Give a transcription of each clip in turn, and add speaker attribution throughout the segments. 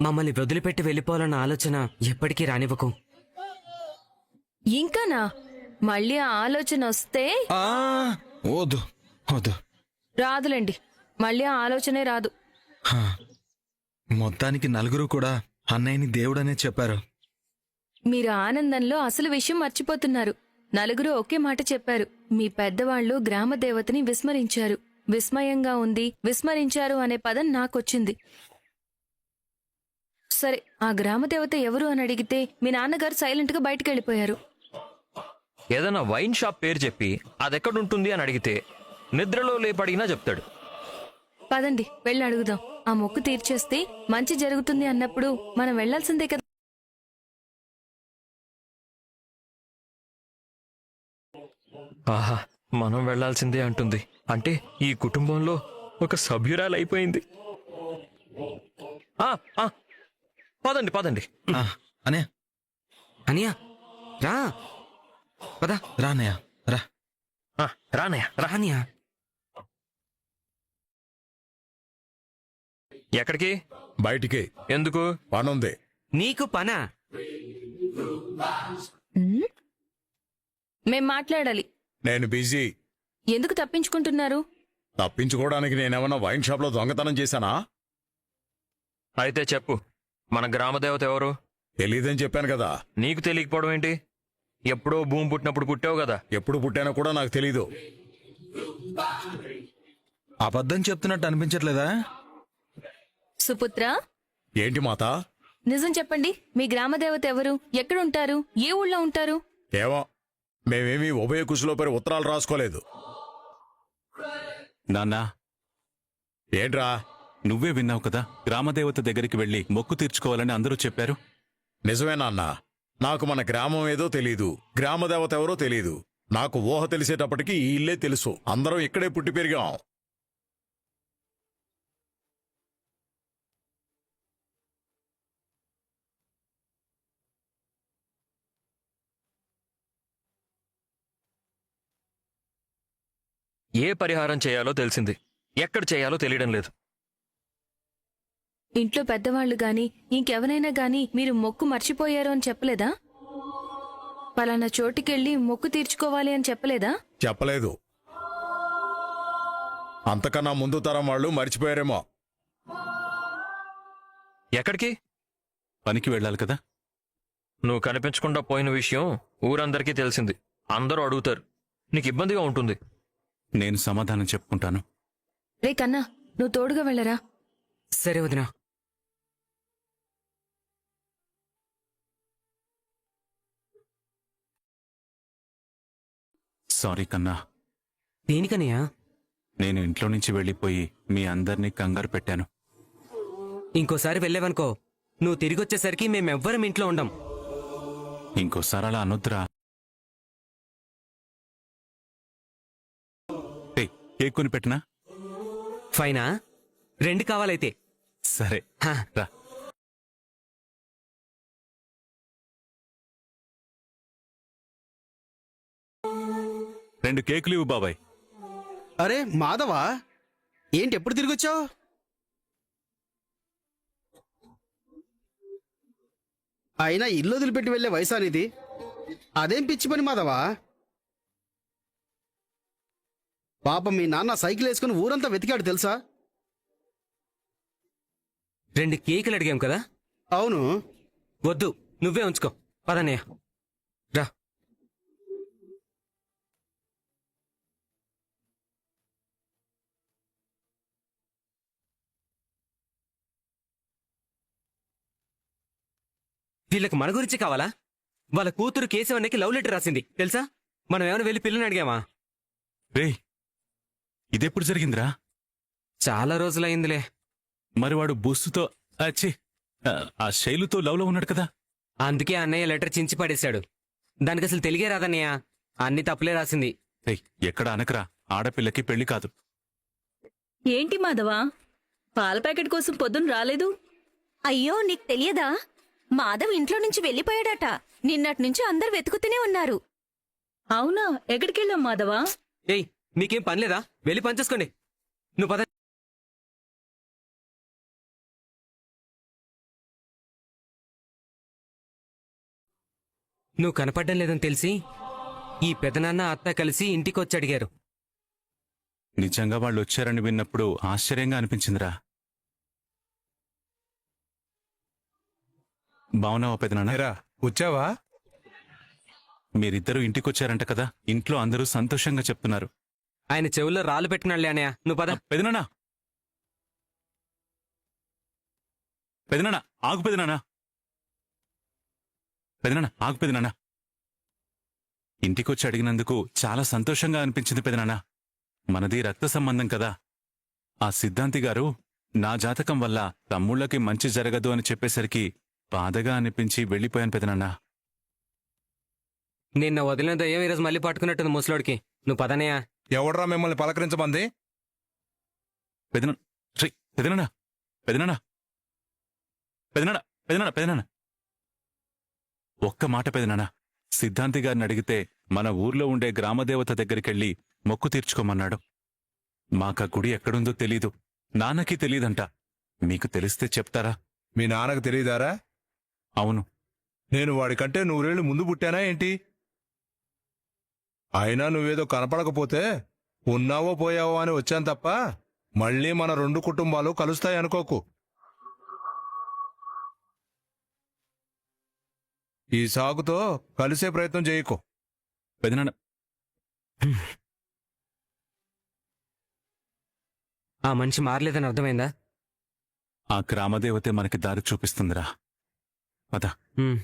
Speaker 1: మమ్మల్ని వదిలిపెట్టి వెళ్ళిపోవాలన్న ఆలోచన ఎప్పటికీ రానివ్వకు.
Speaker 2: ఇంకానా? మళ్ళీ ఆ ఆలోచన వస్తే
Speaker 3: వద్దు వద్దు.
Speaker 2: రాదులేండి, మళ్ళీ ఆ ఆలోచనే రాదు.
Speaker 3: మొత్తానికి నలుగురు కూడా అన్నయ్యని దేవుడనే చెప్పారు.
Speaker 2: మీరు ఆనందంలో అసలు విషయం మర్చిపోతున్నారు. నలుగురు ఒకే మాట చెప్పారు. మీ పెద్దవాళ్లు గ్రామ దేవతని విస్మరించారు. విస్మయంగా ఉంది. విస్మరించారు అనే పదం నాకొచ్చింది. సరే, ఆ గ్రామదేవత ఎవరు అని అడిగితే మీ నాన్నగారు సైలెంట్ గా బయటకు వెళ్ళిపోయారు.
Speaker 4: ఏదైనా వైన్ షాప్ పేరు చెప్పి అదెక్కడుంటుంది అని అడిగితే నిద్రలో లేపడిగినా చెప్తాడు.
Speaker 2: పదండి, వెళ్ళి అడుగుదాం. ఆ మొక్కు తీర్చేస్తే మంచి జరుగుతుంది అన్నప్పుడు మనం వెళ్లాల్సిందే కదా.
Speaker 4: ఆహా, మనం వెళ్లాల్సిందే అంటుంది అంటే ఈ కుటుంబంలో ఒక సభ్యురాలు అయిపోయింది. పదండి పదండి.
Speaker 3: అనే
Speaker 1: అనియా రా, పద.
Speaker 3: రానయ్య రా.
Speaker 4: రానయ్య రా.
Speaker 1: రానియా.
Speaker 4: ఎక్కడికి?
Speaker 5: బయటికి.
Speaker 4: ఎందుకు?
Speaker 5: పనుంది.
Speaker 1: నీకు పనా?
Speaker 2: మేం మాట్లాడాలి.
Speaker 5: నేను బిజీ.
Speaker 2: ఎందుకు తప్పించుకుంటున్నారు?
Speaker 5: తప్పించుకోవడానికి నేనేమన్నా వైన్ షాప్ లో దొంగతనం చేశానా?
Speaker 4: అయితే చెప్పు, మన గ్రామదేవత ఎవరు?
Speaker 5: తెలీదని చెప్పాను కదా.
Speaker 4: నీకు తెలియకపోవడం ఏంటి? ఎప్పుడో భూమి పుట్టినప్పుడు పుట్టావు కదా.
Speaker 5: ఎప్పుడు పుట్టానో కూడా నాకు తెలీదు.
Speaker 3: అబద్ధం చెప్తున్నట్టు అనిపించట్లేదా?
Speaker 2: సుపుత్ర,
Speaker 5: ఏంటి మాత?
Speaker 2: నిజం చెప్పండి. మీ గ్రామదేవత ఎవరు? ఎక్కడుంటారు? ఏ ఊళ్ళో ఉంటారు?
Speaker 5: ఏమో, మేమేమీ ఉభయ కుశలో పేరు ఉత్తరాలు రాసుకోలేదు.
Speaker 6: నాన్నా,
Speaker 5: ఏంట్రా?
Speaker 6: నువ్వే విన్నావు కదా, గ్రామదేవత దగ్గరికి వెళ్లి మొక్కు తీర్చుకోవాలని అందరూ చెప్పారు.
Speaker 5: నిజమే నాన్న. నాకు మన గ్రామం ఏదో తెలీదు, గ్రామదేవత ఎవరో తెలీదు. నాకు ఊహ తెలిసేటప్పటికి ఈ ఇల్లే తెలుసు. అందరం ఇక్కడే పుట్టి పెరిగాం.
Speaker 4: ఏ పరిహారం చేయాలో తెలిసింది, ఎక్కడ చేయాలో తెలియడం లేదు.
Speaker 2: ఇంట్లో పెద్దవాళ్లు గాని ఇంకెవరైనా గాని మీరు మొక్కు మర్చిపోయారు అని చెప్పలేదా? పలానా చోటికెళ్ళి మొక్కు తీర్చుకోవాలి అని చెప్పలేదా?
Speaker 5: చెప్పలేదు. అంతకన్నా ముందు తరం వాళ్ళు మర్చిపోయారేమో.
Speaker 4: ఎక్కడికి?
Speaker 6: పనికి వెళ్ళాలి కదా.
Speaker 4: నువ్వు కనిపించకుండా పోయిన విషయం ఊరందరికీ తెలిసింది. అందరూ అడుగుతారు. నీకు ఇబ్బందిగా ఉంటుంది.
Speaker 6: నేను సమాధానం చెప్పుకుంటాను.
Speaker 2: రే కన్నా, నువ్వు తోడుగా వెళ్ళరా.
Speaker 1: సరే వదినా.
Speaker 6: సారీ కన్నా,
Speaker 1: దేనికనియా?
Speaker 6: నేను ఇంట్లో నుంచి వెళ్ళిపోయి మీ అందరినీ కంగారు పెట్టాను.
Speaker 1: ఇంకోసారి వెళ్ళేవనుకో, నువ్వు తిరిగొచ్చేసరికి మేమెవ్వరం ఇంట్లో ఉండం.
Speaker 6: ఇంకోసారి అలా అనొద్దురా. కేక్ కొని పెట్టినా?
Speaker 1: ఫైనా? 2 కావాలైతే.
Speaker 6: సరే
Speaker 1: హా.
Speaker 6: రా. రెండు కేకులు ఇవ్వు బాబాయ్.
Speaker 7: అరే మాధవా, ఏంటి ఎప్పుడు తిరిగొచ్చావు? అయినా ఇల్లు వదిలిపెట్టి వెళ్లే వయసా నీది? అదేం పిచ్చి పని మాధవా. పాపం మీ నాన్న సైకిల్ వేసుకుని ఊరంతా వెతికాడు తెలుసా?
Speaker 1: 2 కేకులు అడిగాం కదా.
Speaker 7: అవును.
Speaker 1: వద్దు, నువ్వే ఉంచుకో. పదన్నయ్య రా. వీళ్ళకి మన గురించి కావాలా? వాళ్ళ కూతురు కేశవన్నకి లవ్ లెటర్ రాసింది తెలుసా? మనం ఏమైనా వెళ్ళి పిల్లని అడిగామా?
Speaker 6: రే, ఇదెప్పుడు జరిగిందిరా?
Speaker 1: చాలా రోజులైందిలే.
Speaker 6: మరి వాడు బుస్సుతో ఆ శైలుతో లవ్లో ఉన్నాడు కదా.
Speaker 1: అందుకే అన్నయ్య లెటర్ చించి పడేశాడు. దానికి అసలు తెలిగే రాదన్నయ్య. అన్ని తప్పులే రాసింది.
Speaker 6: ఎక్కడ అనకరా, ఆడపిల్లకి పెళ్లి కాదు.
Speaker 8: ఏంటి మాధవా, పాల ప్యాకెట్ కోసం పొద్దున్న రాలేదు?
Speaker 9: అయ్యో, నీకు తెలియదా? మాధవ్ ఇంట్లో నుంచి వెళ్లిపోయాడట. నిన్నటి నుంచి అందరు వెతుకుతూనే ఉన్నారు.
Speaker 8: అవునా? ఎక్కడికెళ్ళాం మాధవా?
Speaker 1: ఏయ్, మీకేం పనిలేదా? వెళ్ళి పనిచేసుకోండి. నువ్వు పద. నువ్వు కనపడడం లేదని తెలిసి ఈ పెదనాన్న అత్త కలిసి ఇంటికొచ్చి అడిగారు.
Speaker 6: నిజంగా వాళ్ళు వచ్చారని విన్నప్పుడు ఆశ్చర్యంగా అనిపించిందిరా. బావున్నావా పెదనాన్న?
Speaker 3: ఏరా వచ్చావా?
Speaker 6: మీరిద్దరూ ఇంటికొచ్చారంట కదా, ఇంట్లో అందరూ సంతోషంగా చెప్తున్నారు.
Speaker 1: ఆయన చెవుల్లో రాళ్ళు పెట్టినాళ్లే అన్నయ్య, నువ్వు పద.
Speaker 6: పెదనాన్న, పెదనాన్న ఆగు, పెదనాన్న, పెదనాన్న ఆగు, పెదనాన్న. ఇంటికొచ్చి అడిగినందుకు చాలా సంతోషంగా అనిపించింది పెదనాన్న. మనది రక్త సంబంధం కదా. ఆ సిద్ధాంతి గారు నా జాతకం వల్ల తమ్ముళ్ళకి మంచి జరగదు అని చెప్పేసరికి బాధగా అనిపించి వెళ్ళిపోయాను పెదనాన్న.
Speaker 1: నిన్న వదిలిన దయ్యం ఈరోజు మళ్ళీ పట్టుకున్నట్టుంది ముసలోడికి. నువ్వు పదనయ్య.
Speaker 3: ఎవడ్రా మిమ్మల్ని పలకరించమంది?
Speaker 6: పెదనా శ్రీ పెదనాన్న, పెదనాన్న, పెదనాన్న, పెదనాన్న, పెదనాన్న, ఒక్క మాట పెదనాన్న. సిద్ధాంతి గారిని అడిగితే మన ఊర్లో ఉండే గ్రామదేవత దగ్గరికెళ్ళి మొక్కు తీర్చుకోమన్నాడు. మాకా గుడి ఎక్కడుందో తెలీదు, నాన్నకి తెలీదంట. మీకు తెలిస్తే చెప్తారా?
Speaker 3: మీ నాన్నకు తెలియదారా?
Speaker 6: అవును.
Speaker 3: నేను వాడికంటే 100 ఏళ్ళు ముందు పుట్టానా ఏంటి? అయినా నువ్వేదో కనపడకపోతే ఉన్నావో పోయావో అని వచ్చాను తప్ప మళ్ళీ మన 2 కుటుంబాలు కలుస్తాయి అనుకోకు. ఈ సాగుతో కలిసే ప్రయత్నం చేయకు.
Speaker 6: పెదనాన్న,
Speaker 1: ఆ మనిషి మారలేదని అర్థమైందా?
Speaker 6: ఆ గ్రామదేవతే మనకి దారి చూపిస్తుందిరా. అదా
Speaker 1: ఉమ్.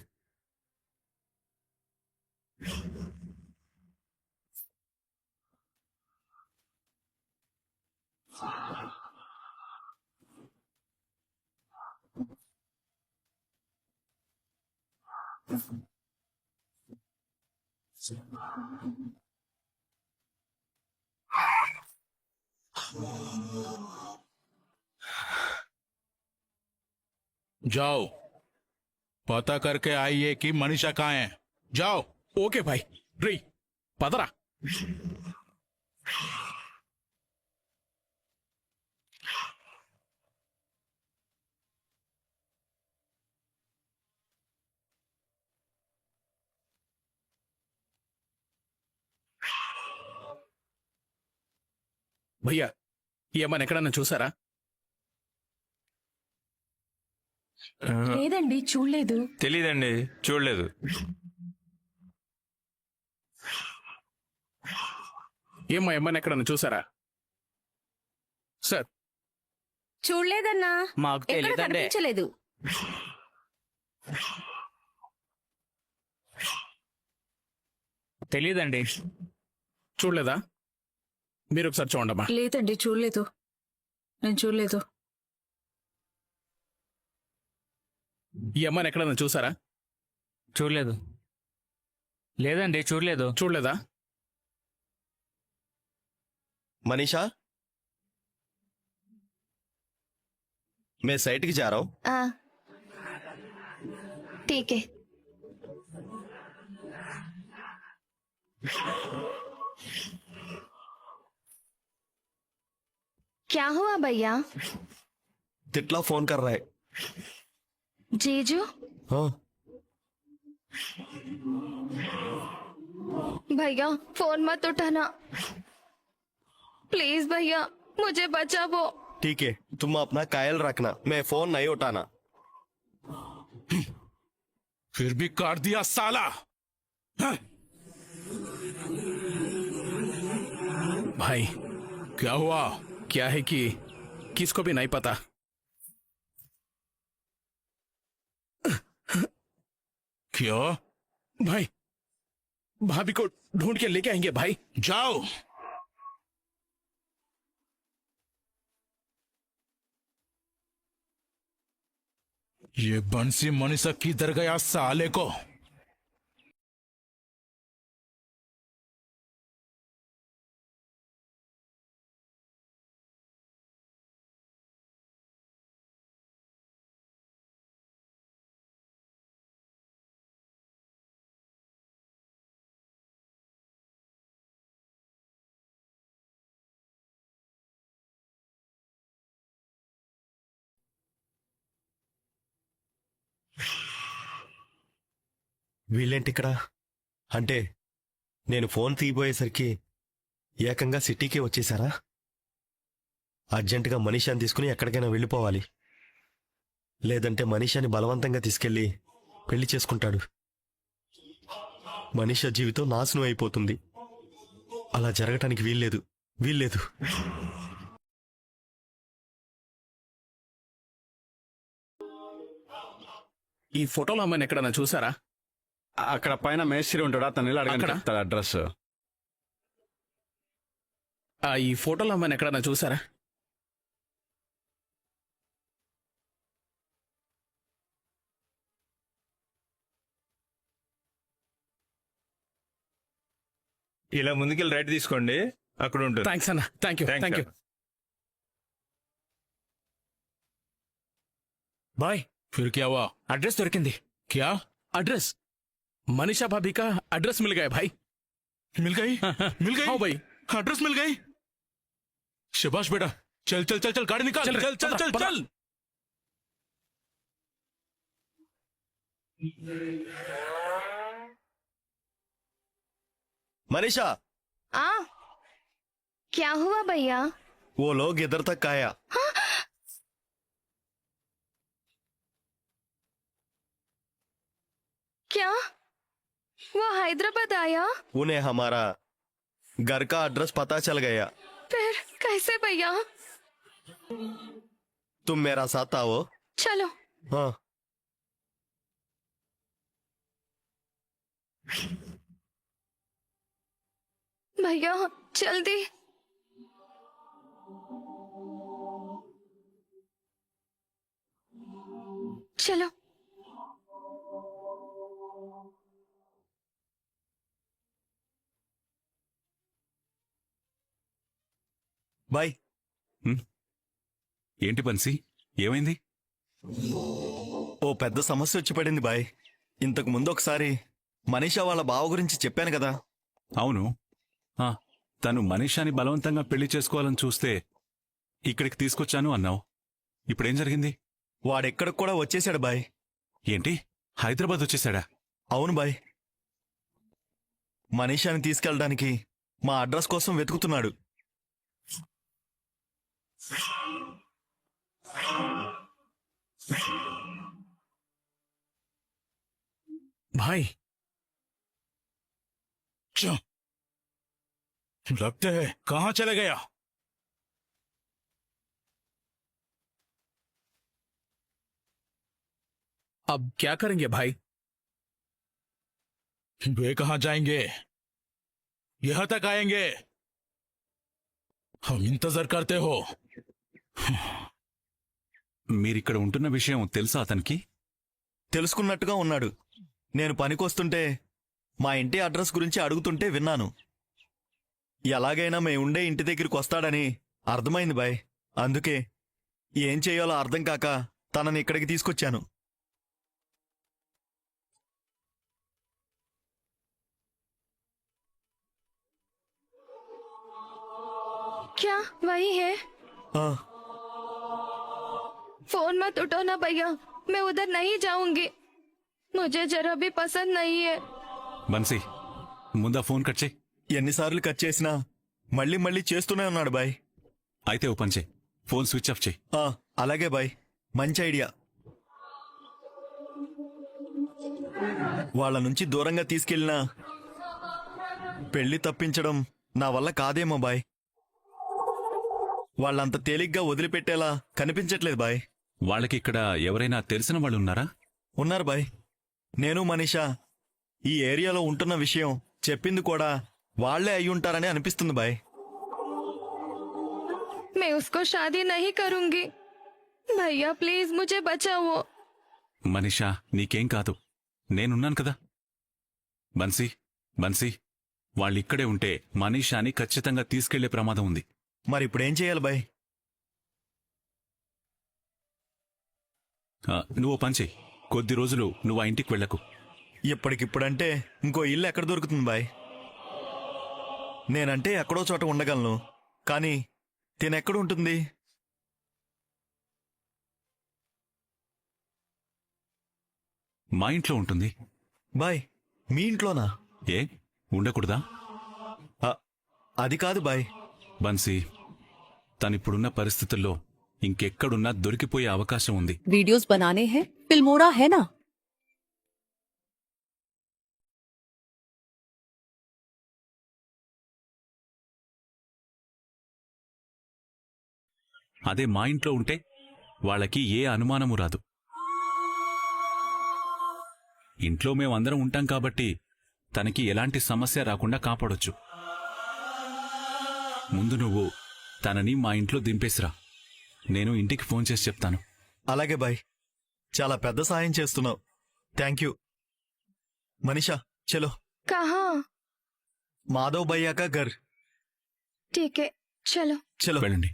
Speaker 10: जाओ, पता करके आइए कि मनीषा कहाँ है. जाओ. ओके भाई. री पदरा. భయ్యా, ఏమన్నా ఎక్కడన్నా చూసారా?
Speaker 8: లేదండి, చూడలేదు.
Speaker 4: తెలీదండి, చూడలేదు.
Speaker 10: ఏమన్నా ఎక్కడన్నా చూసారా సార్?
Speaker 9: చూడలేదన్నా.
Speaker 1: మాకు
Speaker 9: ఎక్కడ
Speaker 1: తెలియదండి.
Speaker 9: కనిపించలేదు.
Speaker 1: తెలీదండి.
Speaker 10: చూడలేదా? మీరు ఒకసారి చూడమ్మా.
Speaker 8: లేదండి, చూడలేదు. నేను చూడలేదు.
Speaker 10: ఏమన్నా ఎక్కడన్నా చూసారా?
Speaker 1: చూడలేదు. లేదండి, చూడలేదు.
Speaker 10: చూడలేదా?
Speaker 11: मनीषा, मैं साइट की जा रहा हूँ.
Speaker 9: ठीक है. क्या हुआ भैया?
Speaker 11: तितला फोन कर रहा है.
Speaker 9: जीजू?
Speaker 11: हाँ.
Speaker 2: भैया फोन मत उठाना प्लीज भैया, मुझे बचाओ.
Speaker 11: ठीक है, तुम अपना कायल रखना, मैं फोन नहीं उठाना.
Speaker 10: फिर भी काट दिया साला. हाँ? भाई क्या हुआ? क्या है कि किसको भी नहीं पता. क्यों भाई? भाभी को ढूंढ के लेके आएंगे भाई. जाओ. ये बंसी मनीषा किधर गया साले को?
Speaker 11: వీళ్ళేంటి ఇక్కడ? అంటే నేను ఫోన్ తీయబోయేసరికి ఏకంగా సిటీకే వచ్చేసారా? అర్జెంటుగా మనీషాని తీసుకుని ఎక్కడికైనా వెళ్ళిపోవాలి. లేదంటే మనీషాని బలవంతంగా తీసుకెళ్లి పెళ్లి చేసుకుంటాడు. మనీషా జీవితం నాశనం అయిపోతుంది. అలా జరగటానికి వీల్లేదు.
Speaker 10: ఈ ఫోటోలో అమ్మాయిని ఎక్కడన్నా చూసారా?
Speaker 6: అక్కడ పైన మేస్త్రి ఉంటాడు, అతను వెళ్ళి అడగండి,
Speaker 10: అక్కడ?
Speaker 6: చెప్తాడు అడ్రస్.
Speaker 10: ఈ ఫోటోలో అమ్మాయిని ఎక్కడన్నా చూసారా?
Speaker 12: ఇలా ముందుకెళ్ళి రైట్ తీసుకోండి, అక్కడ ఉంటుంది.
Speaker 10: థ్యాంక్స్ అన్న, థ్యాంక్ యూ.
Speaker 1: బాయ్,
Speaker 10: फिर क्या हुआ?
Speaker 1: అడ్రస్ దొరికింది.
Speaker 10: क्या एड्रेस? मनीषा भाभी का एड्रेस मिल गया भाई.
Speaker 12: मिल गई?
Speaker 10: हाँ भाई.
Speaker 12: एड्रेस मिल गई? शाबाश बेटा, चल चल चल चल गाड़ी निकाल,
Speaker 10: चल,
Speaker 12: चल चल चल
Speaker 10: पकड़,
Speaker 12: चल।
Speaker 11: మనీషా,
Speaker 2: क्या हुआ भैया?
Speaker 11: वो लोग इधर तक आया.
Speaker 2: क्या वो हैदराबाद आया?
Speaker 11: उन्हें हमारा घर का एड्रेस पता चल गया.
Speaker 2: फिर कैसे भैया?
Speaker 11: तुम मेरा साथ आओ.
Speaker 2: चलो.
Speaker 11: हाँ.
Speaker 2: भैया जल्दी. चलो.
Speaker 11: బాయ్.
Speaker 6: ఏంటి బన్సీ, ఏమైంది?
Speaker 11: ఓ పెద్ద సమస్య వచ్చి పడింది బాయ్. ఇంతకు ముందు ఒకసారి మనీషా వాళ్ళ బావ గురించి చెప్పాను కదా.
Speaker 6: అవును. తను మనీషాని బలవంతంగా పెళ్లి చేసుకోవాలని చూస్తే ఇక్కడికి తీసుకొచ్చాను అన్నావు. ఇప్పుడేం జరిగింది?
Speaker 11: వాడెక్కడికి కూడా వచ్చేశాడు బాయ్.
Speaker 6: ఏంటి, హైదరాబాద్ వచ్చేసాడా?
Speaker 11: అవును బాయ్. మనీషాని తీసుకెళ్ళడానికి మా అడ్రస్ కోసం వెతుకుతున్నాడు.
Speaker 10: भाई
Speaker 12: लगते है कहाँ चले गया?
Speaker 10: अब क्या करेंगे भाई?
Speaker 12: वे कहाँ जाएंगे? यहां तक आएंगे. हम इंतजार करते हो.
Speaker 6: మీరిక్కడ ఉంటున్న విషయం తెలుసా అతనికి?
Speaker 11: తెలుసుకున్నట్టుగా ఉన్నాడు. నేను పనికొస్తుంటే మా ఇంటి అడ్రస్ గురించి అడుగుతుంటే విన్నాను. ఎలాగైనా మేముండే ఇంటి దగ్గరికి వస్తాడని అర్థమైంది బాయ్. అందుకే ఏం చేయాలో అర్థం కాక తనని ఇక్కడికి తీసుకొచ్చాను.
Speaker 2: क्या वही है?
Speaker 11: ఆ,
Speaker 2: फोन मत उठाना भैया, मैं उधर नहीं जाऊंगी. मुझे जरा भी पसंद नहीं है.
Speaker 6: బన్సీ, ముందా ఫోన్ కట్ చేయి.
Speaker 11: ఎన్నిసార్లు కట్ చేసినా మళ్ళీ మళ్ళీ చేస్తూనే ఉన్నాడు బాయ్.
Speaker 6: అయితే ఓ పని చేయి, ఫోన్ స్విచ్ ఆఫ్ చేయి.
Speaker 11: ఆ, అలాగే బాయ్, మంచి ఐడియా. వాళ్ళ నుంచి దూరంగా తీసుకెళ్ళినా పెళ్లి తప్పించడం నా వల్ల కాదేమో బాయ్. వాళ్ళంత తేలిగ్గా వదిలిపెట్టేలా కనిపించట్లేదు బాయ్.
Speaker 6: వాళ్ళకి ఇక్కడ ఎవరైనా తెలిసిన వాళ్ళు ఉన్నారా?
Speaker 11: ఉన్నారు బాయ్. నేను మనీషా ఈ ఏరియాలో ఉంటున్న విషయం చెప్పింది కూడా వాళ్లే అయ్యుంటారని అనిపిస్తుంది బాయ్.
Speaker 2: मैं उसको शादी नहीं करूंगी. भैया प्लीज मुझे बचाओ.
Speaker 6: మనీషా, నీకేం కాదు, నేనున్నాను కదా. బన్సీ, వాళ్ళిక్కడే ఉంటే మనీషాని ఖచ్చితంగా తీసుకెళ్లే ప్రమాదం ఉంది.
Speaker 11: మరి ఇప్పుడేం చేయాలి బాయ్?
Speaker 6: నువ్వు పని చెయ్యి, కొద్ది రోజులు నువ్వు ఆ ఇంటికి వెళ్ళకు.
Speaker 11: ఇప్పటికిప్పుడంటే ఇంకో ఇల్లు ఎక్కడ దొరుకుతుంది బాయ్? నేనంటే ఎక్కడో చోట ఉండగలను, కానీ తినెక్కడ ఉంటుంది?
Speaker 6: మా ఇంట్లో ఉంటుంది.
Speaker 11: బాయ్, మీ ఇంట్లోనా?
Speaker 6: ఏ ఉండకూడదా?
Speaker 11: అది కాదు బాయ్.
Speaker 6: బన్సీ, తనిప్పుడున్న పరిస్థితుల్లో ఇంకెక్కడున్నా దొరికిపోయే అవకాశం ఉంది.
Speaker 8: वीडियोस बनाने हैं, फिल्मोरा है ना.
Speaker 6: అదే మా ఇంట్లో ఉంటే వాళ్ళకి ఏ అనుమానము రాదు. ఇంట్లో మేమందరం ఉంటాం కాబట్టి తనకి ఎలాంటి సమస్య రాకుండా కాపాడొచ్చు. ముందు నువ్వు తనని మా ఇంట్లో దింపేసిరా. నేను ఇంటికి ఫోన్ చేసి చెప్తాను.
Speaker 11: అలాగే బాయ్, చాలా పెద్ద సాయం చేస్తున్నావు. Thank you. మనీషా చలో.
Speaker 2: కహా?
Speaker 11: మాధవ్ భయ్యా కా ఘర్.
Speaker 2: ఠీకే, చలో.
Speaker 11: చలో.
Speaker 6: వెళ్ళండి.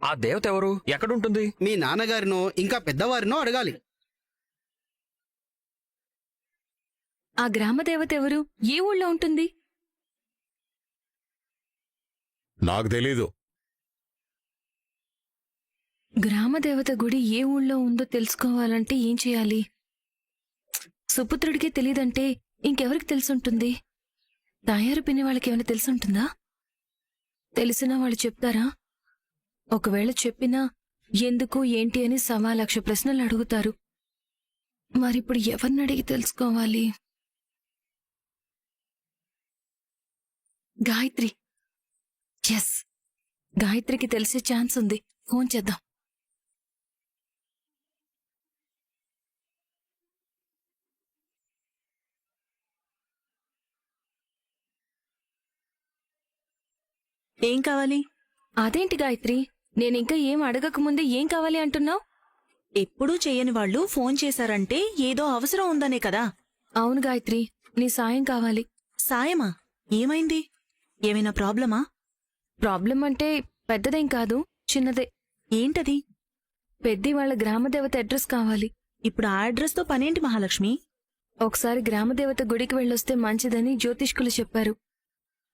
Speaker 4: ఆ దేవత ఎవరు? ఎక్కడుంటుంది?
Speaker 7: మీ నాన్నగారినో ఇంకా పెద్దవారినో అడగాలి.
Speaker 2: ఆ గ్రామ దేవత ఎవరు? ఏ ఊళ్ళో ఉంటుంది?
Speaker 5: నాకు తెలీదు.
Speaker 2: గ్రామ దేవత గుడి ఏ ఊళ్ళో ఉందో తెలుసుకోవాలంటే ఏం చేయాలి? సుపుత్రుడికే తెలీదంటే ఇంకెవరికి తెలుసుంటుంది? తయారు పిన్ని వాళ్ళకి ఏమైనా తెలుసుంటుందా? తెలిసినా వాళ్ళు చెప్తారా? ఒకవేళ చెప్పినా ఎందుకు ఏంటి అని 1,00,000 ప్రశ్నలు అడుగుతారు. మరిప్పుడు ఎవరిని అడిగి తెలుసుకోవాలి? గాయత్రి. ఎస్, గాయత్రికి తెలిసే ఛాన్స్ ఉంది. ఫోన్ చేద్దాం.
Speaker 8: ఏం కావాలి?
Speaker 2: అదేంటి గాయత్రి, నేనింకా ఏం అడగకముందే ఏం కావాలి అంటున్నావు?
Speaker 8: ఎప్పుడూ చేయని వాళ్ళు ఫోన్ చేశారంటే ఏదో అవసరం ఉందనే కదా.
Speaker 2: అవును గాయత్రి, నీ సాయం కావాలి.
Speaker 8: సాయమా? ఏమైంది? ఏమైనా ప్రాబ్లమా?
Speaker 2: ప్రాబ్లం అంటే పెద్దదేం కాదు, చిన్నదే.
Speaker 8: ఏంటది?
Speaker 2: పెద్ది వాళ్ళ గ్రామదేవత అడ్రస్ కావాలి.
Speaker 8: ఇప్పుడు ఆ అడ్రస్తో పనేంటి మహాలక్ష్మి?
Speaker 2: ఒకసారి గ్రామదేవత గుడికి వెళ్ళొస్తే మంచిదని జ్యోతిష్కులు చెప్పారు.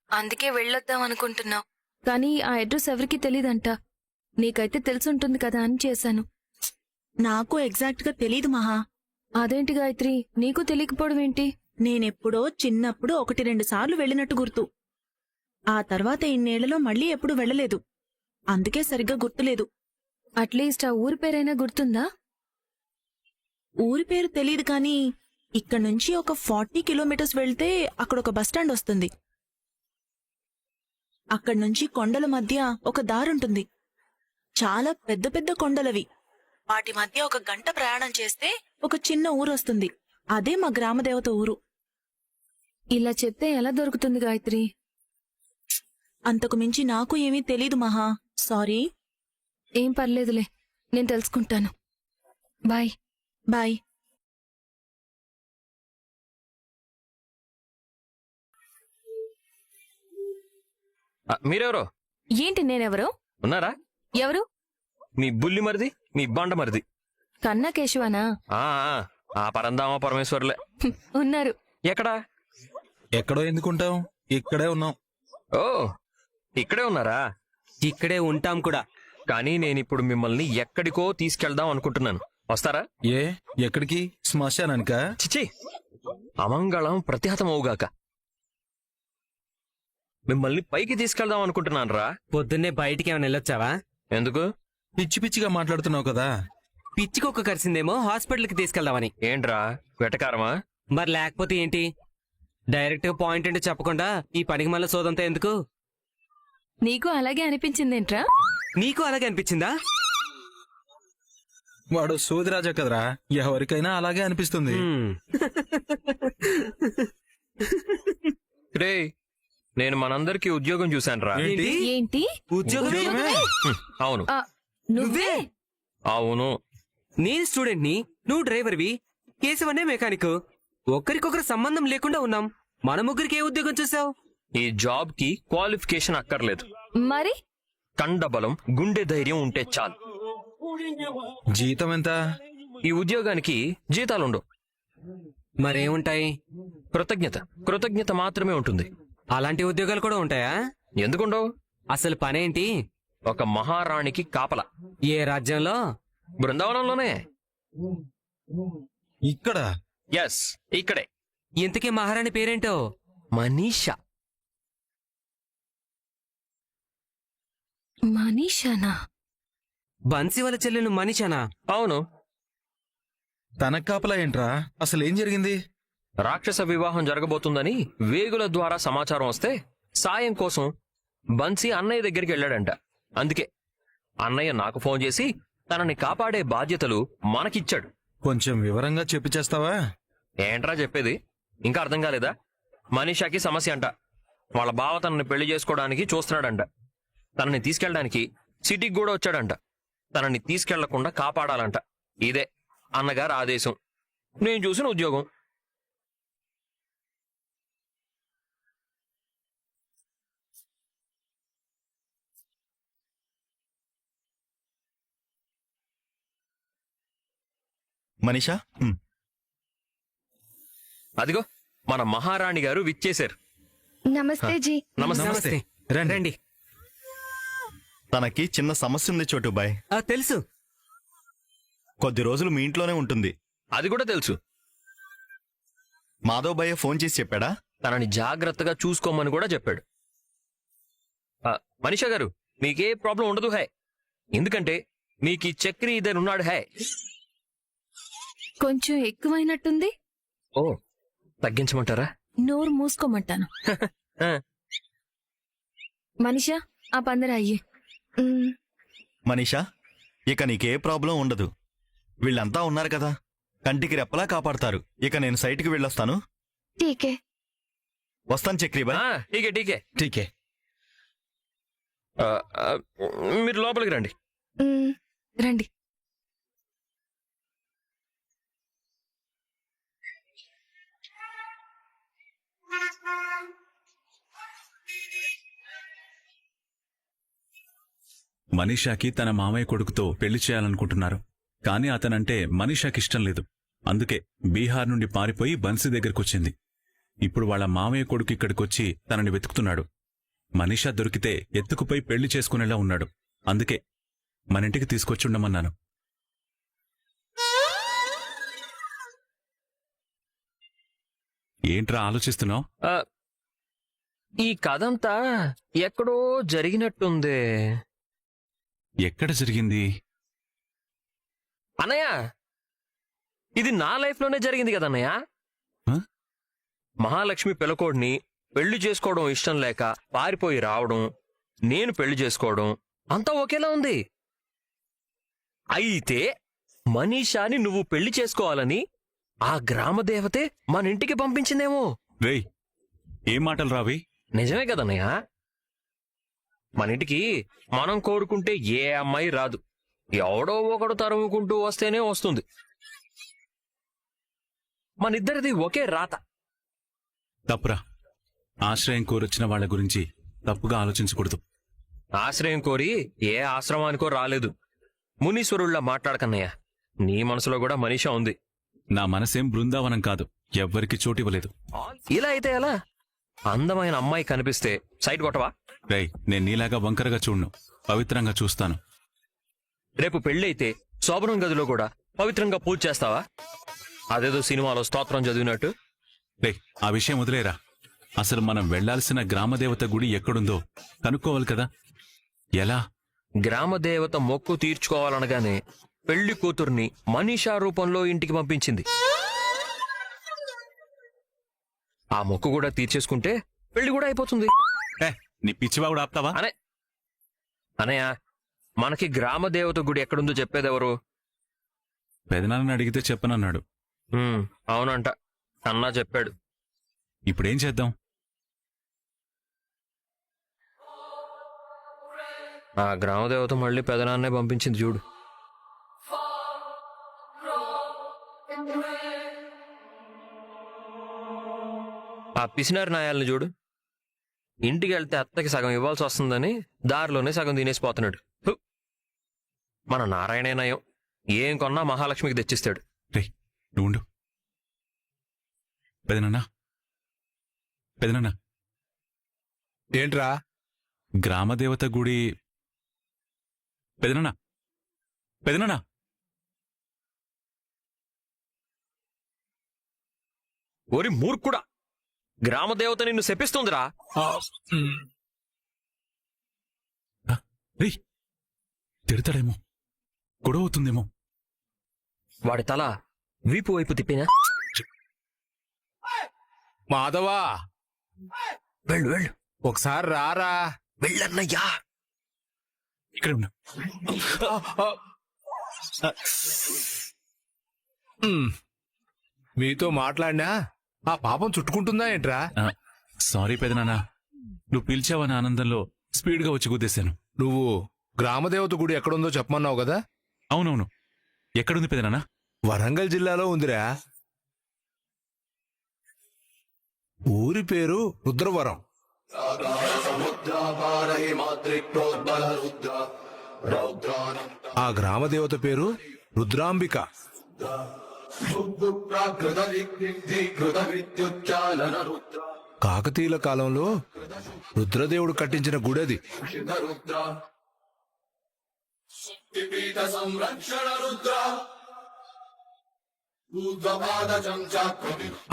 Speaker 2: అందుకే వెళ్ళొద్దాం అనుకుంటున్నావు. కానీ ఆ అడ్రస్ ఎవరికీ తెలీదంట. నీకైతే తెలుసుంటుంది కదా అని చేశాను.
Speaker 8: నాకు ఎగ్జాక్ట్గా తెలీదు మహా.
Speaker 2: అదేంటి గాయత్రి, నీకు తెలియకపోవడం ఏంటి?
Speaker 8: నేనెప్పుడో చిన్నప్పుడు 1-2 సార్లు వెళ్ళినట్టు గుర్తు. ఆ తర్వాత ఇన్నేళ్లలో మళ్ళీ ఎప్పుడు వెళ్ళలేదు. అందుకే సరిగ్గా గుర్తులేదు.
Speaker 2: అట్లీస్ట్ ఆ ఊరి పేరైనా గుర్తుందా?
Speaker 8: ఊరి పేరు తెలీదు కానీ ఇక్కడ్నుంచి ఒక 40 కిలోమీటర్స్ వెళ్తే అక్కడొక బస్టాండ్ వస్తుంది. అక్కడ్నుంచి కొండల మధ్య ఒక దారుంటుంది. చాలా పెద్ద పెద్ద కొండలవి. వాటి మధ్య 1 గంట ప్రయాణం చేస్తే ఒక చిన్న ఊరొస్తుంది. అదే మా గ్రామదేవత ఊరు.
Speaker 2: ఇలా చెప్తే ఎలా దొరుకుతుంది గాయత్రి?
Speaker 8: అంతకు మించి నాకు ఏమీ తెలీదు మహా. సారీ.
Speaker 2: ఏం పర్లేదులే, నేను తెలుసుకుంటాను. బాయ్.
Speaker 8: బాయ్.
Speaker 4: మీరెవరో?
Speaker 2: ఏంటి నేనెవరో?
Speaker 4: ఉన్నారా?
Speaker 2: ఎవరు?
Speaker 4: మీ బుల్లి మరిది, మీ బండ మరిది.
Speaker 2: కన్నా కేశవానా?
Speaker 4: ఆ పరందామ పరమేశ్వర్లే.
Speaker 2: ఉన్నారు.
Speaker 4: ఎక్కడా?
Speaker 3: ఎక్కడో ఎందుకుంటాం, ఇక్కడే ఉన్నాం.
Speaker 4: ఓ, ఇక్కడే ఉన్నారా?
Speaker 1: ఇక్కడే ఉంటాం కూడా.
Speaker 4: కానీ నేనిప్పుడు మిమ్మల్ని ఎక్కడికో తీసుకెళ్దాం అనుకుంటున్నాను. వస్తారా?
Speaker 3: ఏ ఎక్కడికి? శ్మశానానికా?
Speaker 4: చిచి, అమంగళం ప్రతిహతమవుగాక. మిమ్మల్ని పైకి తీసుకెళ్దాం అనుకుంటున్నాను రా.
Speaker 1: పొద్దున్నే బయటికి ఏమైనా వెళ్ళొచ్చావా?
Speaker 4: ఎందుకు?
Speaker 3: పిచ్చి పిచ్చిగా మాట్లాడుతున్నావు కదా.
Speaker 1: పిచ్చికొక్క కరిసిందేమో, హాస్పిటల్కి తీసుకెళ్దామని.
Speaker 4: ఏంట్రా వెటకారమా?
Speaker 1: మరి లేకపోతే ఏంటి? డైరెక్ట్ గా పాయింట్ ఏంటో చెప్పకుండా ఈ పనికి మళ్ళీ సోదంతా ఎందుకు?
Speaker 2: నీకు అలాగే అనిపించిందేంట్రా?
Speaker 1: నీకు అలాగే అనిపించిందా?
Speaker 3: వాడు సోదిరాజా కదరా, ఎవరికైనా అలాగే అనిపిస్తుంది.
Speaker 4: రే, నేను మనందరికీ ఉద్యోగం చూశానురా.
Speaker 2: ఏంటి?
Speaker 1: ఉద్యోగమే?
Speaker 4: అవును.
Speaker 2: నువ్వే?
Speaker 4: అవును.
Speaker 1: నేను స్టూడెంట్ ని, నువ్వు డ్రైవర్వి, కేశవనే మెకానిక్. ఒకరికొకరు సంబంధం లేకుండా ఉన్నాం. మన ముగ్గురికి ఏ ఉద్యోగం చూసావు?
Speaker 4: ఈ జాబ్ కి క్వాలిఫికేషన్ అక్కర్లేదు.
Speaker 2: మరి
Speaker 4: కండబలం, గుండె ధైర్యం ఉంటే చాలు.
Speaker 3: జీతం ఎంత?
Speaker 4: ఈ ఉద్యోగానికి జీతాలుండవు.
Speaker 1: మరేముంటాయి?
Speaker 4: కృతజ్ఞత మాత్రమే ఉంటుంది.
Speaker 1: అలాంటి ఉద్యోగాలు కూడా ఉంటాయా?
Speaker 4: ఎందుకుండవు?
Speaker 1: అసలు పనేంటి?
Speaker 4: ఒక మహారాణికి కాపలా.
Speaker 1: ఏ రాజ్యంలో?
Speaker 4: బృందావనంలోనే.
Speaker 3: ఇక్కడ
Speaker 4: ఎస్, ఇక్కడే.
Speaker 1: ఇంతకీ మహారాణి పేరేంటో?
Speaker 4: మనీషా.
Speaker 2: మనీషానా?
Speaker 1: బన్సీ వాళ్ళ చెల్లెలు మనీషానా?
Speaker 4: అవును.
Speaker 3: తనకు కాపలా ఏంట్రా? అసలు ఏం జరిగింది?
Speaker 4: రాక్షస వివాహం జరగబోతుందని వేగుల ద్వారా సమాచారం వస్తే సాయం కోసం బన్సీ అన్నయ్య దగ్గరికి వెళ్ళాడంట. అందుకే అన్నయ్య నాకు ఫోన్ చేసి తనని కాపాడే బాధ్యతలు మనకిచ్చాడు.
Speaker 3: కొంచెం వివరంగా చెప్పి చేస్తావా?
Speaker 4: ఏంట్రా చెప్పేది? ఇంకా అర్థం కాలేదా? మనీషాకి సమస్య అంట. వాళ్ళ బావ తనని పెళ్లి చేసుకోవడానికి చూస్తున్నాడంట. తనని తీసుకెళ్ళడానికి సిటీకి కూడా వచ్చాడంట. తనని తీసుకెళ్లకుండా కాపాడాలంట. ఇదే అన్నగారు ఆదేశం. నేను చూసిన ఉద్యోగం.
Speaker 11: మనీషా,
Speaker 4: అదిగో మన మహారాణి గారు విచ్చేశారు.
Speaker 2: నమస్తే జీ.
Speaker 1: నమస్తే. రండి.
Speaker 11: తనకి చిన్న సమస్య ఉంది చోటుబాయ్.
Speaker 1: తెలుసు.
Speaker 11: కొద్ది రోజులు మీ ఇంట్లోనే ఉంటుంది.
Speaker 4: అది కూడా తెలుసు.
Speaker 11: మాధవ్ భయ్య ఫోన్ చేసి చెప్పాడా?
Speaker 4: తనని జాగ్రత్తగా చూసుకోమని కూడా చెప్పాడు. మనీషా గారు, మీకే ప్రాబ్లం ఉండదు హై. ఎందుకంటే మీకు ఈ చక్రి ఇద్దరున్నాడు హై.
Speaker 2: కొంచెం ఎక్కువైనట్టుంది.
Speaker 4: ఓ, తగ్గించమంటారా?
Speaker 2: నోరు మూసుకోమంటాను.
Speaker 4: ఆ,
Speaker 2: మనీషా, ఆ పందర అయ్యే.
Speaker 11: మనీషా, ఇక నీకే ప్రాబ్లం ఉండదు. వీళ్ళంతా ఉన్నారు కదా, కంటికి రెప్పలా కాపాడతారు. ఇక నేను సైట్కి వెళ్ళొస్తాను.
Speaker 2: ఠీకే.
Speaker 11: వస్తాను చక్రీబాయ్.
Speaker 4: ఠీకే ఠీకే.
Speaker 3: ఠీకే.
Speaker 4: మీరు లోపలికి రండి.
Speaker 2: రండి.
Speaker 6: మనీషాకి తన మామయ్య కొడుకుతో పెళ్లి చేయాలనుకుంటున్నారు. కానీ అతనంటే మనీషాకి ఇష్టం లేదు. అందుకే బీహార్ నుండి పారిపోయి బన్సీ దగ్గరకొచ్చింది. ఇప్పుడు వాళ్ళ మామయ్య కొడుకు ఇక్కడికొచ్చి తనని వెతుకుతున్నాడు. మనీషా దొరికితే ఎత్తుకుపోయి పెళ్లి చేసుకునేలా ఉన్నాడు. అందుకే మనింటికి తీసుకొచ్చుండమన్నాను. ఏంట్రా ఆలోచిస్తున్నావు?
Speaker 4: ఈ కథంతా ఎక్కడో జరిగినట్టుంది.
Speaker 6: ఎక్కడ జరిగింది?
Speaker 4: అన్నయ్య, ఇది నా లైఫ్ లోనే జరిగింది కదన్నయ్య. మహాలక్ష్మి పిల్లకోడిని పెళ్లి చేసుకోవడం ఇష్టం లేక పారిపోయి రావడం, నేను పెళ్లి చేసుకోవడం అంతా ఒకేలా ఉంది. అయితే మనీషాని నువ్వు పెళ్లి చేసుకోవాలని ఆ గ్రామదేవతే మన ఇంటికి పంపించిందేమో.
Speaker 6: రేయ్, ఏం మాటలు రావి?
Speaker 4: నిజమే కదన్నయ్య. మన ఇంటికి మనం కోరుకుంటే ఏ అమ్మాయి రాదు. ఎవడో ఒకడు తరుముకుంటూ వస్తేనే వస్తుంది. మనిద్దరిది ఒకే రాత.
Speaker 6: తప్పురా. ఆశ్రయం కోరొచ్చిన వాళ్ళ గురించి తప్పుగా ఆలోచించకూడదు.
Speaker 4: ఆశ్రయం కోరి ఏ ఆశ్రమానికో రాలేదు. మునీశ్వరుళ్లా మాట్లాడకన్నయ్య. నీ మనసులో కూడా మనీషా ఉంది.
Speaker 6: నా మనసేం బృందావనం కాదు. ఎవ్వరికి చోటివ్వలేదు.
Speaker 4: ఇలా అయితే ఎలా? అందమైన అమ్మాయి కనిపిస్తే సైట్ కొట్టవా?
Speaker 6: రేయ్, నేను నీలాగా వంకరగా చూడ్ను. పవిత్రంగా చూస్తాను.
Speaker 4: రేపు పెళ్ళైతే శోభనం గదిలో కూడా పవిత్రంగా పూజ చేస్తావా? అదేదో సినిమాలో స్తోత్రం చదివినట్టు.
Speaker 6: రేయ్, ఆ విషయం వదిలేరా. అసలు మనం వెళ్లాల్సిన గ్రామదేవత గుడి ఎక్కడుందో కనుక్కోవాలి కదా. ఎలా?
Speaker 4: గ్రామదేవత మొక్కు తీర్చుకోవాలనగానే పెళ్లి కూతుర్ని మనీషా రూపంలో ఇంటికి పంపించింది. ఆ మొక్కు కూడా తీర్చేసుకుంటే పెళ్లి కూడా అయిపోతుంది.
Speaker 6: నీ పిచ్చివాగుడు ఆపుతావా?
Speaker 4: అనయ్య, మనకి గ్రామదేవత గుడి ఎక్కడుందో చెప్పేదెవరు?
Speaker 6: పెదనాన్నని అడిగితే చెప్పనన్నాడు.
Speaker 4: అవునంట, అన్నా చెప్పాడు.
Speaker 6: ఇప్పుడేం చేద్దాం?
Speaker 4: ఆ గ్రామదేవత మళ్ళీ పెదనాన్నే పంపించింది చూడు. ఆ పిసినారి నాయాలని చూడు. ఇంటికి వెళ్తే అత్తకి సగం ఇవ్వాల్సి వస్తుందని దారిలోనే సగం తినేసిపోతున్నాడు. మన నారాయణే నయం. ఏం కొన్నా మహాలక్ష్మికి తెచ్చిస్తాడు.
Speaker 6: రేయ్, నువ్వు పెదనాన్న పెదనాన్న
Speaker 3: ఏంట్రా?
Speaker 6: గ్రామదేవత గుడి పెదనాన్న పెదనాన్న
Speaker 4: ఓరి మూర్ఖుడా, గ్రామదేవత నిన్ను శపిస్తుందిరా.
Speaker 6: రేయ్ తిడతాడేమో, గొడవ అవుతుందేమో.
Speaker 4: వాడి తల వీపు వైపు తిప్పినా.
Speaker 3: మాధవా,
Speaker 4: వెళ్ళు వెళ్ళు,
Speaker 3: ఒకసారి రారా.
Speaker 4: వెళ్ళన్నయ్యా.
Speaker 6: ఇక్కడ ఉన్నా.
Speaker 3: మీతో మాట్లాడినా ఆ పాపం చుట్టుకుంటుందా ఏంట్రా?
Speaker 6: సారీ పెదనాన్న, నువ్వు పిలిచావని ఆనందంలో స్పీడ్గా వచ్చి గుద్దేశాను.
Speaker 3: నువ్వు గ్రామదేవత గుడి ఎక్కడుందో చెప్పమన్నావు కదా?
Speaker 6: అవునవును, ఎక్కడుంది పెదనాన్న?
Speaker 3: వరంగల్ జిల్లాలో ఉందిరా. ఊరి పేరు రుద్రవరం. ఆ గ్రామదేవత పేరు రుద్రాంబిక. కాకతీయుల కాలంలో రుద్రదేవుడు కట్టించిన గుడది.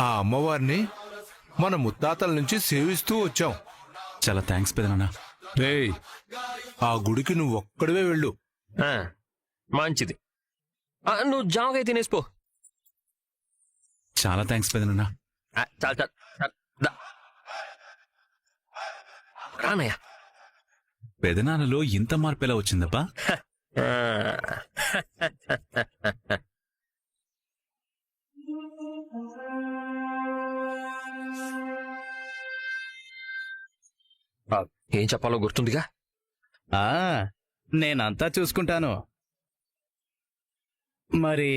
Speaker 3: ఆ అమ్మవారిని మన ముత్తాతల నుంచి సేవిస్తూ వచ్చాం.
Speaker 6: చాలా థ్యాంక్స్ పెదనాన్న.
Speaker 3: రేయ్, ఆ గుడికి నువ్వు ఒక్కడివే వెళ్ళు.
Speaker 4: ఆ, మంచిది. నువ్వు జామకాయ తినేసిపో.
Speaker 6: చాలా థ్యాంక్స్ పెదనాన్న.
Speaker 4: చాలు చాలు చాలు, దా. రానయ్యా.
Speaker 6: పెదనాన్నలో ఇంత మార్పు ఎలా వచ్చిందబ్బా?
Speaker 4: ఏం చెప్పాలో గుర్తుందిగా?
Speaker 7: నేనంతా చూసుకుంటాను. మరి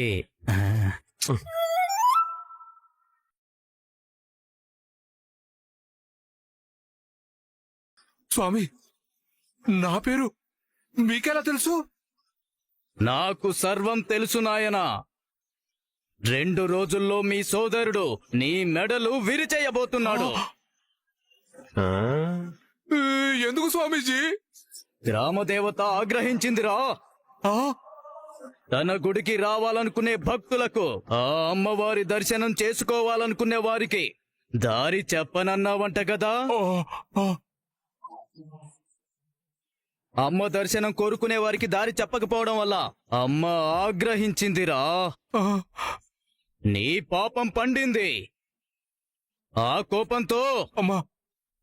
Speaker 3: స్వామి, నా పేరు మీకెలా తెలుసు?
Speaker 7: నాకు సర్వం తెలుసు నాయనా. 2 రోజుల్లో మీ సోదరుడు నీ మెడలు విరిచేయబోతున్నాడు.
Speaker 3: ఎందుకు స్వామీజీ?
Speaker 7: గ్రామదేవత ఆగ్రహించిందిరా. తన గుడికి రావాలనుకునే భక్తులకు, ఆ అమ్మవారి దర్శనం చేసుకోవాలనుకునే వారికి దారి చెప్పనన్నావంట కదా. అమ్మ దర్శనం కోరుకునే వారికి దారి చెప్పకపోవడం వల్ల అమ్మ ఆగ్రహించిందిరా. నీ పాపం పండింది. ఆ కోపంతో
Speaker 3: అమ్మా,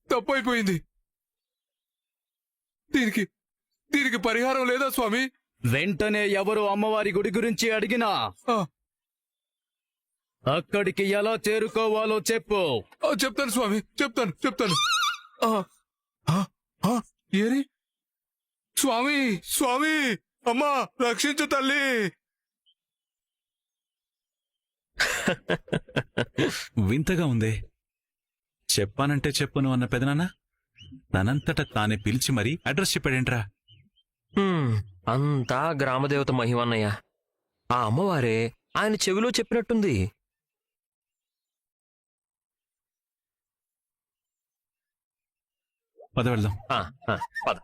Speaker 3: తప్పైపోయింది. దీనికి పరిహారం లేదా స్వామి?
Speaker 7: వెంటనే ఎవరు అమ్మవారి గుడి గురించి అడిగినా అక్కడికి ఎలా చేరుకోవాలో చెప్పు.
Speaker 3: చెప్తాను స్వామి, చెప్తాను. ఏరి స్వామి, అమ్మా రక్షించు తల్లి.
Speaker 6: వింతగా ఉందే. చెప్పానంటే చెప్పను అన్న పెదనాన్న తనంతట తానే పిలిచి మరీ అడ్రస్ చెప్పాడేంట్రా?
Speaker 4: అంతా గ్రామదేవత మహిమన్నయ్య. ఆ అమ్మవారే ఆయన చెవిలో చెప్పినట్టుంది.
Speaker 6: పద వెళ్దాం.
Speaker 4: పద.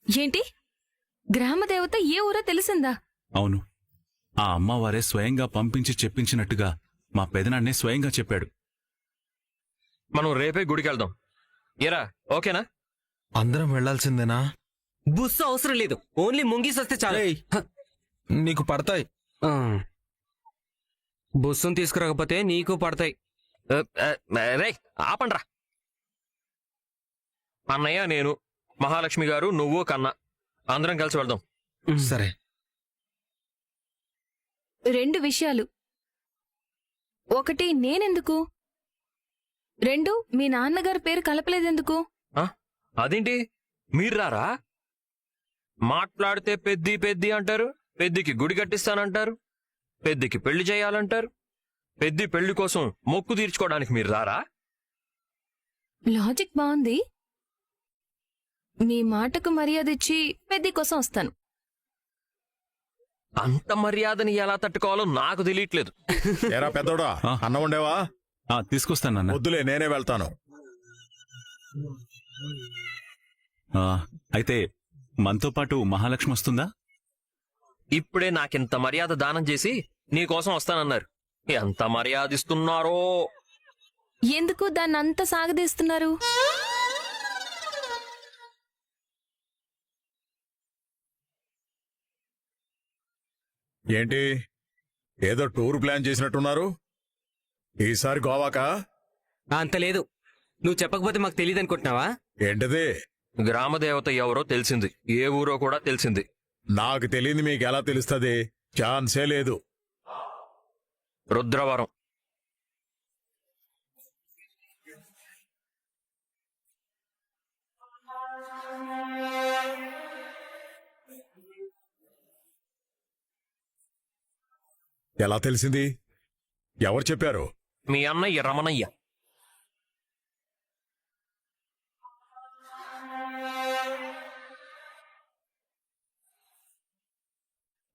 Speaker 2: ఏంటి, గ్రామదేవత ఏ ఊరో తెలిసిందా?
Speaker 6: అవును, ఆ అమ్మవారే స్వయంగా పంపించి చెప్పించినట్టుగా మా పెదనాన్నే స్వయంగా చెప్పాడు.
Speaker 4: మనం రేపే గుడికి వెళ్దాం. ఏరా, ఓకేనా?
Speaker 11: అందరం వెళ్లాల్సిందేనా?
Speaker 1: బుస్సు అవసరం లేదు, ఓన్లీ ముంగీస్ వస్తే చాలు.
Speaker 11: నీకు పడతాయి.
Speaker 1: బుస్సును తీసుకురాకపోతే నీకు పడతాయి.
Speaker 4: రే ఆపండ్రా. అన్నయ్య, నేను, మహాలక్ష్మి గారు, నువ్వు, కన్నా అందరం కలిసి వెళ్దాం.
Speaker 11: సరే.
Speaker 2: 2 విషయాలు. 1, నేనెందుకు? 2, మీ నాన్నగారి పేరు కలపలేదెందుకు?
Speaker 4: అదేంటి, మీరు రారా? మాట్లాడితే పెద్ది అంటారు, పెద్దికి గుడి కట్టిస్తానంటారు, పెద్దికి పెళ్లి చేయాలంటారు, పెద్ది పెళ్లి కోసం మొక్కు తీర్చుకోవడానికి మీరు రారా?
Speaker 2: లాజిక్ బాగుంది. మీ మాటకు మర్యాద ఇచ్చి పెద్ది కోసం వస్తాను.
Speaker 4: అంత మర్యాదని ఎలా తట్టుకోవాలో నాకు తెలియట్లేదు.
Speaker 5: ఏరా పెద్దోడా, అన్నం ఉండేవా?
Speaker 6: తీసుకొస్తాను నాన్న.
Speaker 5: వద్దులే, నేనే వెళ్తాను.
Speaker 6: అయితే మనతో పాటు మహాలక్ష్మి వస్తుందా?
Speaker 4: ఇప్పుడే నాకింత మర్యాద దానం చేసి నీకోసం వస్తానన్నారు. ఎంత మర్యాదిస్తున్నారో.
Speaker 2: ఎందుకు దాన్ని అంత సాగదీస్తున్నారు?
Speaker 5: ఏంటి, ఏదో టూర్ ప్లాన్ చేసినట్టున్నారు? ఈసారి గోవాకా?
Speaker 1: అంత లేదు. నువ్వు చెప్పకపోతే మాకు తెలియదు అనుకుంటున్నావా?
Speaker 5: ఏంటది?
Speaker 4: గ్రామదేవత ఎవరో తెలిసింది, ఏ ఊరో కూడా తెలిసింది.
Speaker 5: నాకు తెలియంది మీకు ఎలా తెలుస్తుంది? ఛాన్సే లేదు.
Speaker 4: రుద్రవరం.
Speaker 5: ఎలా తెలిసింది? ఎవరు చెప్పారు?
Speaker 4: మీ అన్నయ్య రమణయ్య.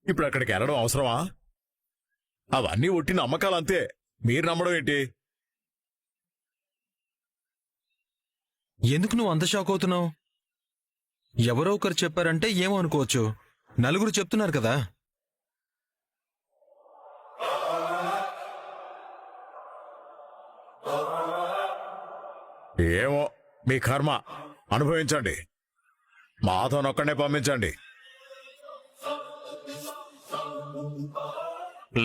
Speaker 5: ఇప్పుడు అక్కడికి వెళ్ళడం అవసరమా? అవన్నీ ఒట్టి నమ్మకాలంతే. మీరు నమ్మడం ఏంటి?
Speaker 13: ఎందుకు నువ్వు అంత షాక్ అవుతున్నావు? ఎవరో ఒకరు చెప్పారంటే ఏమో అనుకోవచ్చు, నలుగురు చెప్తున్నారు కదా.
Speaker 5: ఏమో, మీ కర్మ అనుభవించండి. మాతోనొక్కడే పంపించండి.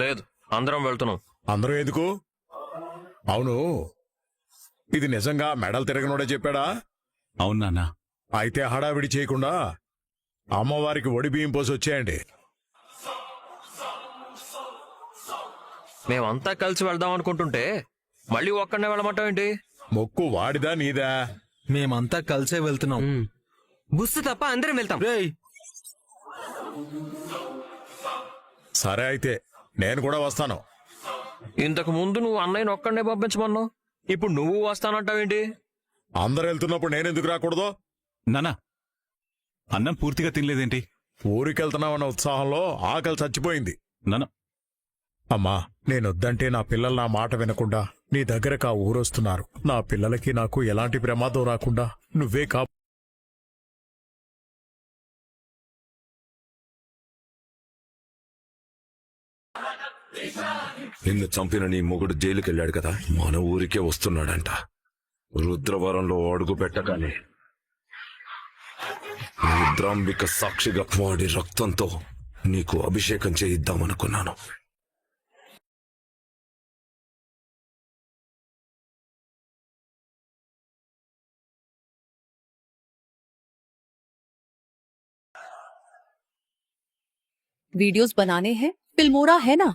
Speaker 4: లేదు, అందరం వెళ్తున్నాం.
Speaker 5: అందరూ ఎందుకు? అవును, ఇది నిజంగా మెడల్ తిరగనోడే చెప్పాడా?
Speaker 6: అవును నాన్న.
Speaker 5: అయితే హడావిడి చేయకుండా అమ్మవారికి ఒడి బియ్యం పోసి వచ్చేయండి.
Speaker 4: మేమంతా కలిసి వెళ్దాం అనుకుంటుంటే మళ్ళీ ఒక్కడనే వెళ్ళమంటావేంటి?
Speaker 5: మొక్కు వాడిదా నీదా?
Speaker 13: మేమంతా కలిసే వెళ్తున్నాం.
Speaker 1: బుస్సు తప్ప అందరం వెళ్తాం.
Speaker 13: రేయ్,
Speaker 5: సరే అయితే నేను కూడా వస్తాను.
Speaker 4: ఇంతకు ముందు నువ్వు అన్నయ్యని ఒక్కడనే పంపించమన్నావు, ఇప్పుడు నువ్వు వస్తానంటావేంటి?
Speaker 5: అందరు వెళ్తున్నప్పుడు నేనెందుకు రాకూడదు?
Speaker 6: నాన్న, అన్నం పూర్తిగా తినలేదేంటి?
Speaker 5: ఊరికెళ్తున్నామన్న ఉత్సాహంలో ఆకలి చచ్చిపోయింది.
Speaker 6: నాన్న,
Speaker 5: అమ్మా, నేనొద్దంటే నా పిల్లలు నా మాట వినకుండా నీ దగ్గరకు ఆ ఊరొస్తున్నారు. నా పిల్లలకి నాకు ఎలాంటి ప్రమాదం రాకుండా నువ్వే కా
Speaker 14: నిన్ను చంపిన నీ మొగుడు జైలుకెళ్ళాడు కదా, మన ఊరికే వస్తున్నాడంట. రుద్రవరంలో అడుగు పెట్టగానే రుద్రాంబిక సాక్షిగా వాడి రక్తంతో నీకు అభిషేకం చేయిద్దామనుకున్నాను.
Speaker 15: वीडियोस बनाने हैं, फिल्मोरा है ना।